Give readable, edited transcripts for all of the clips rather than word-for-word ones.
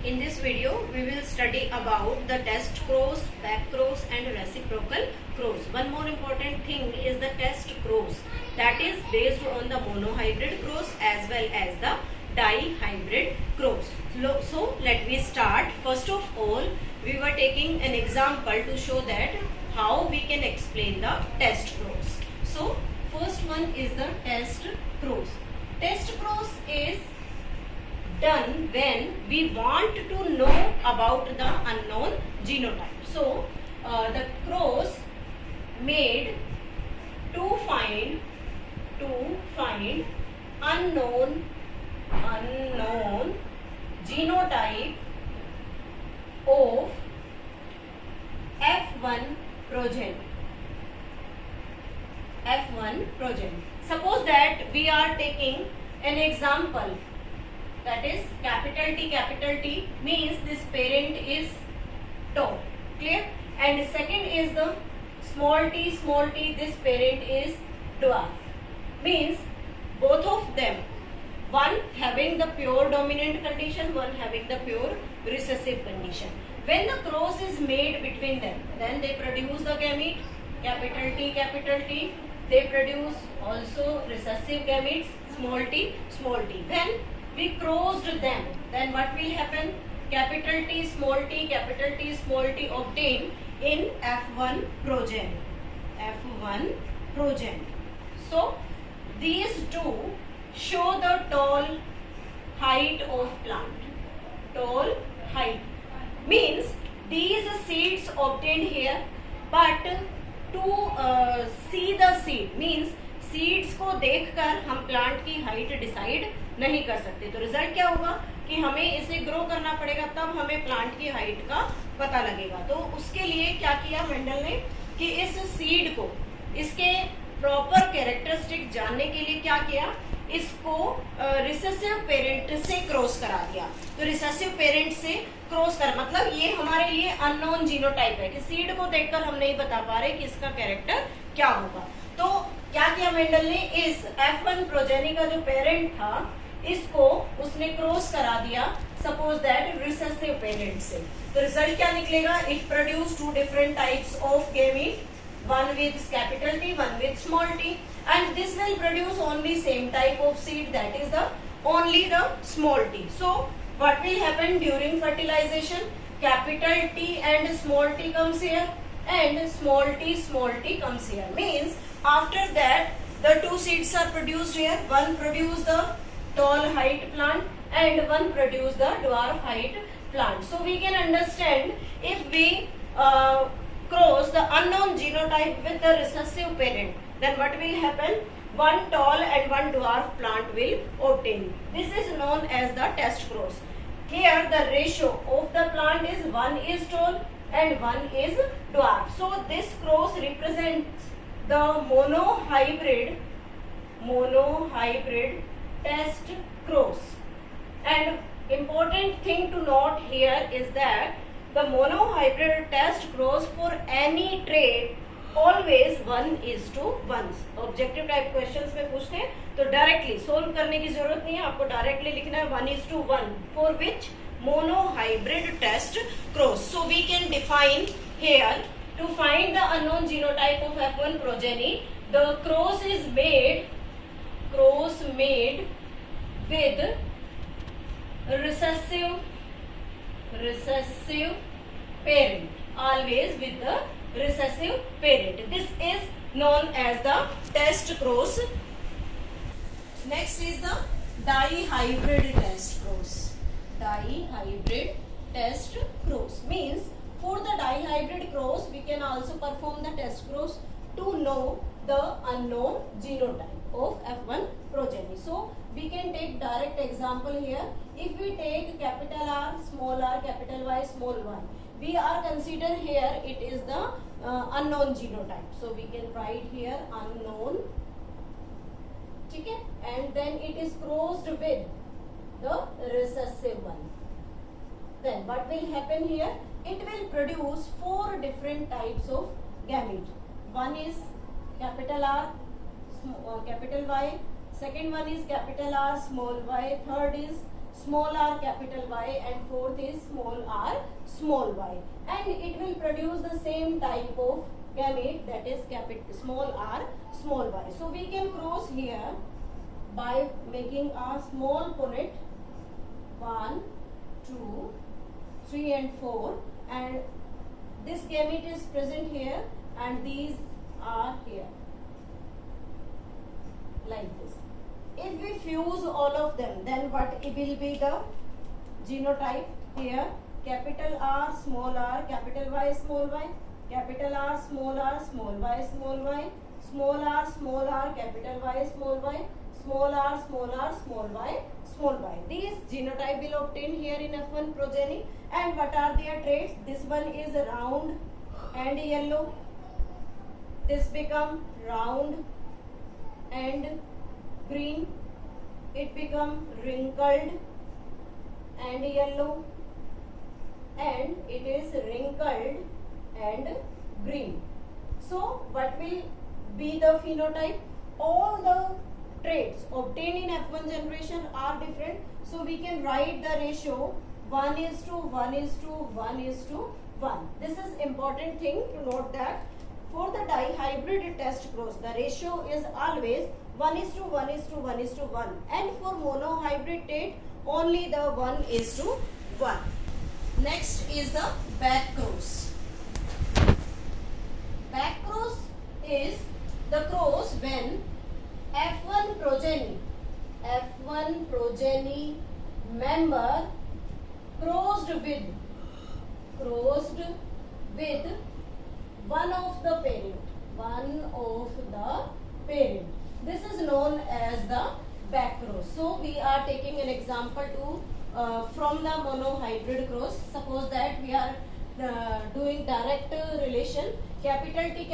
In this video, we will study about the test cross, back cross and reciprocal cross. One more important thing is the test cross, that is based on the monohybrid cross as well as the dihybrid cross. So let me start. First of all, we were taking an example to show that how we can explain the test cross. So first one is the test cross. Test cross is done when we want to know about the unknown genotype. So the cross made to find unknown genotype of F1 progeny. Suppose that we are taking an example, that is capital T means this parent is tall, clear, and second is the small t, this parent is dwarf, means both of them, one having the pure dominant condition, one having the pure recessive condition. When the cross is made between them, then they produce the gamete capital T, they produce also recessive gametes small t. When we crossed them, then what will happen? Capital T small t obtained in F1 progeny. So these two show the tall height of plant. Tall height means these seeds obtained here, but to see the seed means seeds को देखकर हम plant की height decide नहीं कर सकते. तो result क्या होगा कि हमें इसे ग्रो करना पड़ेगा, तब हमें प्लांट की हाइट का पता लगेगा. तो उसके लिए क्या किया मेंडल ने कि इस सीड को इसके प्रॉपर कैरेक्टरिस्टिक जानने के लिए क्या किया, इसको रिसेसिव पेरेंट से क्रॉस करा दिया. तो रिसेसिव पेरेंट से क्रॉस कर मतलब ये हमारे लिए अननोन जीनोटाइप है कि सीड को देखकर हम नहीं बता पा रहे कि इसका कैरेक्टर क्या होगा. तो क्या किया मेंडल ने, इस F1 प्रोजेनी का जो पेरेंट था इसको उसने क्रॉस करा दिया सपोज दैट रिसेसिव पेरेंट से. तो रिजल्ट क्या निकलेगा, it produce two different types of gamete, one with capital T, one with small t, and this will produce only same type of seed, that is the only the small t. So what will happen during fertilization? Capital T and small t comes here and small t comes here, means after that the two seeds are produced here. One produce the tall height plant and one produce the dwarf height plant. So we can understand, if we cross the unknown genotype with the recessive parent, then what will happen? One tall and one dwarf plant will obtain. This is known as the test cross. Here the ratio of the plant is one is tall and one is dwarf. So this cross represents the monohybrid test cross. And important thing to note here is that the monohybrid test cross for any trait always 1:1. Objective type questions में पूछते हैं तो directly solve करने की जरूरत नहीं है, आपको डायरेक्टली लिखना है 1:1 for which monohybrid test cross. So we can define here, to find the unknown genotype of F1 progeny, the cross is made with recessive parent, always with the recessive parent. This is known as the test cross. Next is the dihybrid test cross. Dihybrid test cross means for the dihybrid cross we can also perform the test cross to know the unknown genotype of F1 progeny. So we can take direct example here. If we take capital R, small r, capital Y, small y, we are consider here it is the unknown genotype. So we can write here unknown, okay, and then it is crossed with the recessive one. Then what will happen here? It will produce 4 different types of gamete. One is capital R, capital Y, second one is capital R, small y, third is small r capital Y, and fourth is small r small y, and it will produce the same type of gamete, that is capital small r small y. So we can cross here by making a small punnet 1, 2, 3 and 4, and this gamete is present here and these are here like this. If we fuse all of them, then what it will be the genotype? Here capital R small r, capital Y small y, capital R small y, small y, small r small r, capital Y small y, small r small y, small y. These genotype will obtain here in F1 progeny. And what are their traits? This one is round and yellow. This become round and green. It become wrinkled and yellow, and it is wrinkled and green. So what will be the phenotype? All the traits obtained in F1 generation are different, so we can write the ratio 1:1:1:1. This is important thing to note that for the dihybrid test cross, the ratio is always 1:1:1:1, and for monohybrid trait only the 1:1. Next is the back cross. Back cross is the cross when F1 progeny member crossed with one of the parent. This is known as the back cross. So we are taking an example from the monohybrid cross. Suppose that we are doing direct relation, capital T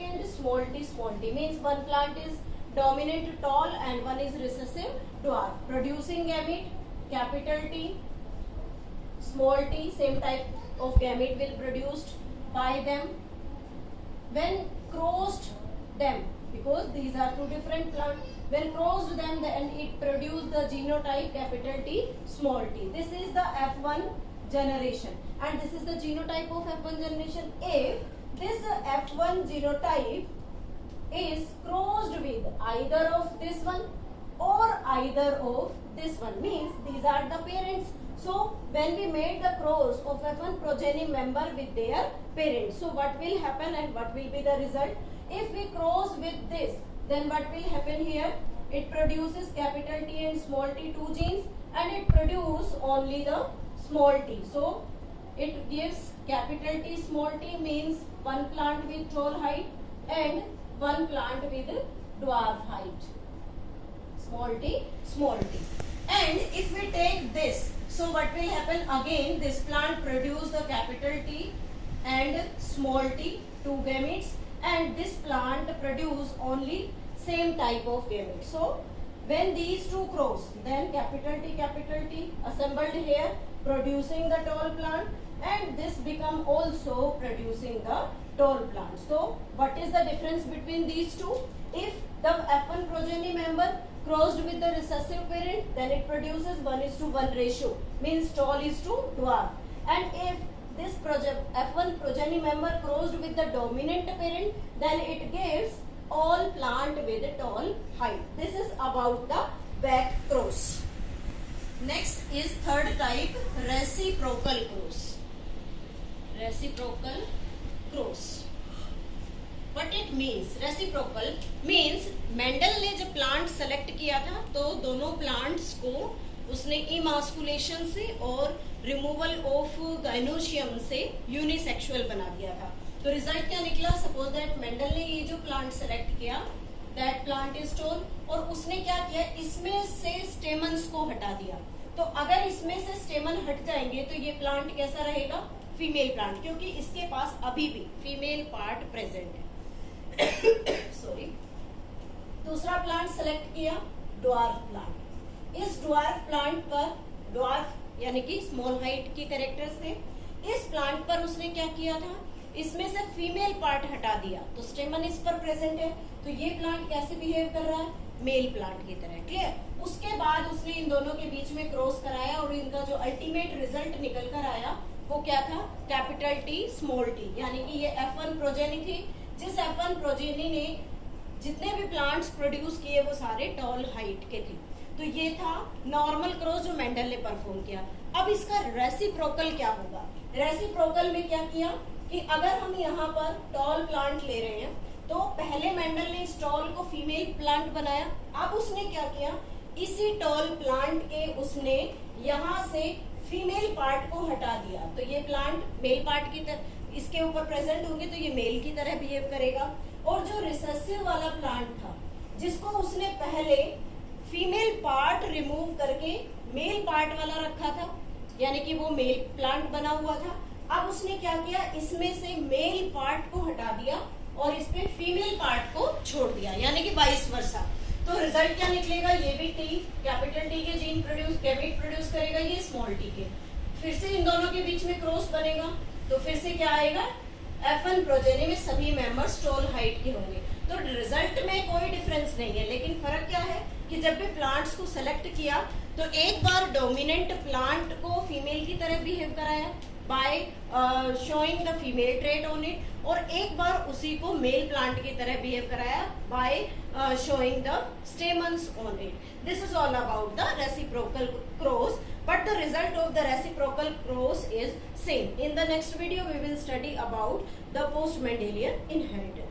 and small t, means one plant is dominant tall and one is recessive dwarf, producing gamete capital T, small t, same type of gamete will produced by them. When crossed them, because these are two different plants, when crossed them, then it produced the genotype capital T, small t. This is the F1 generation, and this is the genotype of F1 generation. If this F1 genotype is crossed with either of this one or either of this one, means these are the parents. So when we made the cross of F1 progeny member with their parents, so what will happen and what will be the result? If we cross with this, then what will happen here? It produces capital T and small t, two genes, and it produces only the small t. So it gives capital T small t, means one plant with tall height and one plant with dwarf height. Small t. And if we take this, so what will happen? Again, this plant produce the capital T and small t, two gametes, and this plant produce only same type of gamete. So when these two cross, then capital T assembled here, producing the tall plant, and this become also producing the tall plant. So what is the difference between these two? If the F1 progeny member crossed with the recessive parent, then it produces 1:1 ratio, means tall is to dwarf. And if this F1 progeny member crossed with the dominant parent, then it gives all plant with a tall height. This is about the back cross. Next is third type, reciprocal cross. Reciprocal cross. What it means? Reciprocal means Mendel ने जब plant select किया था, तो दोनों plants को उसने emasculation से और रिमूवल ऑफ गाइनोशियम से यूनिसेक्सुअल बना दिया था. तो रिजल्ट क्या निकला? सपोज दैट मेंडल ने ये जो प्लांट सेलेक्ट किया, दैट प्लांट इज टॉल, और उसने क्या किया, इसमें से स्टेमन्स को हटा दिया. तो अगर इसमें से स्टेमन हट जाएंगे तो ये प्लांट कैसा रहेगा? फीमेल प्लांट, क्योंकि इसके पास अभी भी फीमेल पार्ट प्रेजेंट है. सॉरी. दूसरा प्लांट सेलेक्ट किया, ड्वार्फ प्लांट. इस ड्वार्फ प्लांट पर, ड्वार्फ यानी कि स्मॉल हाइट के कैरेक्टर्स थे, इस प्लांट पर उसने क्या किया था, इसमें से फीमेल पार्ट हटा दिया, तो स्टेमन इस पर प्रेजेंट है. तो ये प्लांट कैसे बिहेव कर रहा है? मेल प्लांट की तरह। क्लियर? उसके बाद उसने इन दोनों के बीच में क्रॉस कराया और इनका जो अल्टीमेट रिजल्ट निकल कर आया वो क्या था? कैपिटल टी स्मॉल टी, यानी कि ये F1 प्रोजेनी थी। जिस F1 प्रोजेनी ने जितने भी प्लांट्स प्रोड्यूस किए वो सारे टॉल हाइट के थे। तो ये था नॉर्मल क्रॉस जो मेंडल ने परफॉर्म किया। अब इसका रेसिप्रोकल क्या होगा? रेसिप्रोकल में क्या किया कि अगर हम यहाँ पर टॉल प्लांट ले रहे हैं तो पहले मेंडल ने इस टॉल को फीमेल प्लांट बनाया। अब उसने क्या किया, इसी टॉल प्लांट के उसने यहाँ से फीमेल पार्ट को हटा दिया। तो ये प्लांट मेल पार्ट की तरह इसके ऊपर प्रेजेंट होंगे तो ये मेल की तरह बिहेव करेगा। और जो रिसेसिव वाला प्लांट था जिसको उसने पहले फीमेल पार्ट रिमूव करके मेल पार्ट वाला रखा था, यानी कि वो मेल प्लांट बना हुआ था, अब उसने क्या किया, इसमें से मेल पार्ट को हटा दिया और इस पे फीमेल पार्ट को छोड़ दिया, यानी कि वाइस वर्सा। तो रिजल्ट क्या निकलेगा? ये भी टी, कैपिटल टी के जीन गैमेट प्रोड्यूस करेगा, ये स्मॉल टी के। फिर से इन दोनों के बीच में क्रॉस बनेगा तो फिर से क्या आएगा? F1 प्रोजेनी में सभी मेंबर्स टॉल हाइट के होंगे। तो रिजल्ट में कोई डिफरेंस नहीं है, लेकिन फर्क क्या है कि जब भी प्लांट्स को सेलेक्ट किया तो एक बार डोमिनेंट प्लांट को फीमेल की तरह बिहेव कराया by showing the female trait on it, और एक बार उसी को मेल प्लांट की तरह बिहेव कराया bye showing the stamens on it. This is all about the reciprocal cross, but the result of the reciprocal cross is same. In the next video we will study about the post Mendelian inheritance.